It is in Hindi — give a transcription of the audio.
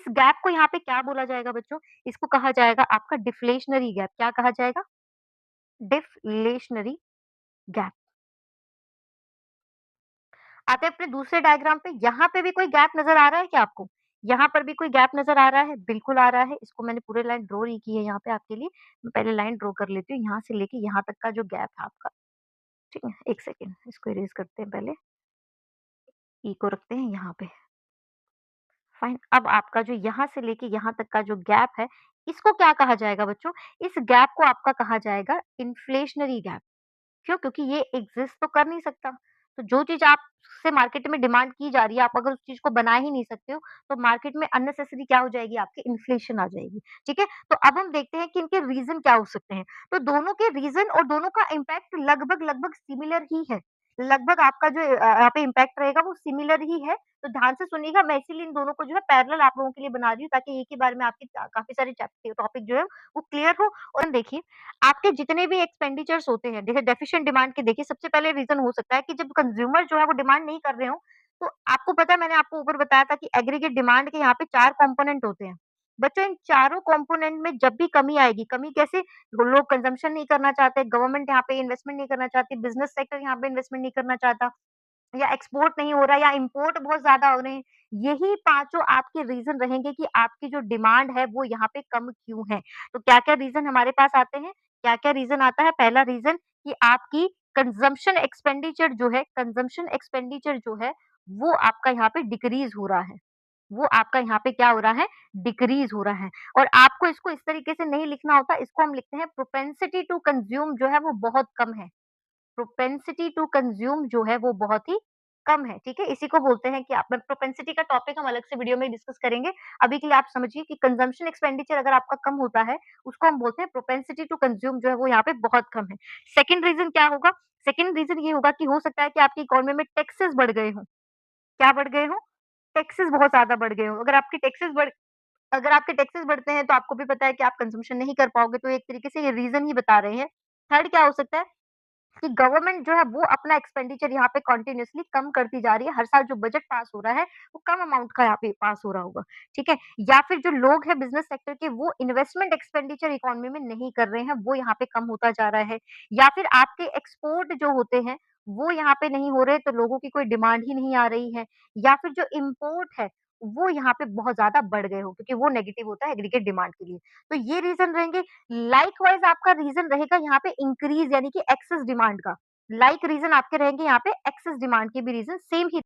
इस गैप को यहाँ पे क्या बोला जाएगा बच्चों? इसको कहा जाएगा आपका डिफ्लेशनरी गैप। क्या कहा जाएगा? Deflationary gap. आते हैं अपने दूसरे डायग्राम पे, यहाँ पे भी कोई गैप नज़र आ रहा है क्या आपको? यहाँ पर भी कोई गैप नज़र आ रहा है? बिल्कुल आ रहा है। इसको मैंने पूरे लाइन ड्रॉ नहीं की है यहाँ पे आपके लिए। मैं पहले लाइन ड्रॉ कर लेती हूँ, यहाँ से लेके यहाँ तक का जो गैप है आपका, ठीक है? 1 सेकंड, इसको इरेज़ करते हैं पहले। ई को रखते हैं यहाँ पे। फाइन। अब आपका जो यहाँ से लेके यहाँ तक का जो गैप है, इसको क्या कहा जाएगा बच्चों? इस गैप को आपका कहा जाएगा इन्फ्लेशनरी गैप। क्यों? क्योंकि ये एग्ज़िस्ट तो कर नहीं सकता। तो जो चीज़ आपसे मार्केट में डिमांड की जा रही है, आप अगर उस चीज़ को बना ही नहीं सकते हो, तो मार्केट में अननेसेसरी क्या हो जाएगी आपकी इन्फ्लेशन आ जाएगी, ठीक है? तो अब हम देखते हैं कि इनके रीज़न क्या हो सकते हैं। तो दोनों के रीज़न और दोनों का इम्पैक्ट लगभग-लगभग सिमिलर ही है। लगभग आपका जो यहाँ पे इम्पैक्ट रहेगा वो सिमिलर ही है। तो ध्यान से सुनिएगा, मैं इसीलिए इन दोनों को जो है पैरेलल आप लोगों के लिए बना रही हूँ ताकि एक ही बार में आपके काफ़ी सारे टॉपिक जो है वो क्लियर हो। और देखिए आपके जितने भी एक्सपेंडिचर्स होते हैं, देखिए डेफिशिएंट डिमांड के देखिए सबसे पहले रीज़न हो सकता है कि जब कंज्यूमर जो है वो डिमांड नहीं कर रहे हों, तो आपको पता है मैंने आपको ऊपर बताया था कि एग्रीगेट डिमांड के यहाँ पे 4 कंपोनेंट होते हैं। बच्चों इन चारों कंपोनेंट में जब भी कमी आएगी, कमी कैसे? लोग कंजम्पशन नहीं करना चाहते, गवर्नमेंट यहाँ पे इन्वेस्टमेंट नहीं करना चाहती, बिज़नेस सेक्टर यहाँ पे इन्वेस्टमेंट नहीं करना चाहता, या एक्सपोर्ट नहीं हो रहा है या इम्पोर्ट बहुत ज़्यादा हो रहे हैं। यही पाँचों आपके रीज़न रहेंगे कि आपकी जो डिमांड है वो यहाँ पे कम क्यों है। तो क्या-क्या रीज़न हमारे पास आते हैं? क्या-क्या रीज़न आता है? पहला रीज़न कि आपकी कंज़म्पशन एक्सपेंडिचर जो है, वो आपका यहाँ पे डिक्रीज़ हो रहा है। वो आपका यहाँ पे क्या हो रहा है? डिक्रीज़ हो रहा है। और आपको इसको इस तरीके से नहीं लिखना होता, इसको हम लिखते हैं प्रोपेंसिटी टू कंज़्यूम जो है वो बहुत कम है। प्रोपेंसिटी टू कंज्यूम जो है वो बहुत ही कम है, ठीक है? इसी को बोलते हैं कि आप प्रोपेंसिटी का टॉपिक हम अलग से वीडियो में डिस्कस करेंगे। अभी के लिए आप समझिए कि कंजम्पशन एक्सपेंडिचर अगर आपका कम होता है, उसको हम बोलते हैं प्रोपेंसिटी टू कंज्यूम जो है वो यहाँ पे बहुत कम है। सेकंड रीज़न क्या होगा? सेकंड रीज़न ये होगा कि हो सकता है कि आपकी इकोनॉमी में टैक्सेस बढ़ गए हों। क्या बढ़ गए हों? टैक्सेस बहुत ज़्यादा बढ़ गए हों। अगर आपके टैक्सेस बढ़ते हैं तो आपको भी पता है कि आप कंज़म्पशन नहीं कर पाओगे, तो एक तरीके से ये रीज़न ही बता रहे हैं। थर्ड क्या हो सकता है? कि गवर्नमेंट जो है वो अपना एक्सपेंडिचर यहाँ पे कंटीन्यूअसली कम करती जा रही है। हर साल जो बजट पास हो रहा है, वो कम अमाउंट का यहाँ पे पास हो रहा होगा, ठीक है? या फिर जो लोग हैं बिज़नेस सेक्टर के वो इन्वेस्टमेंट एक्सपेंडिचर इकोनॉमी में नहीं कर रहे हैं, वो यहाँ पे कम होता जा रहा है। या फिर आपके एक्सपोर्ट जो होते हैं, वो यहाँ पे नहीं हो रहे, तो लोगों की कोई डिमांड ही नहीं आ रही है। या फिर जो इम्पोर्ट है, वो यहाँ पे बहुत ज़्यादा बढ़ गए हो क्योंकि वो नेगेटिव होता है एग्रीगेट डिमांड के लिए। तो ये रीज़न रहेंगे। लाइकवाइज़ आपका रीज़न रहेगा यहाँ पे इंक्रीज़ यानी कि एक्सेस डिमांड का। लाइक रीज़न आपके रहेंगे यहाँ पे एक्सेस डिमांड के भी रीज़न सेम ही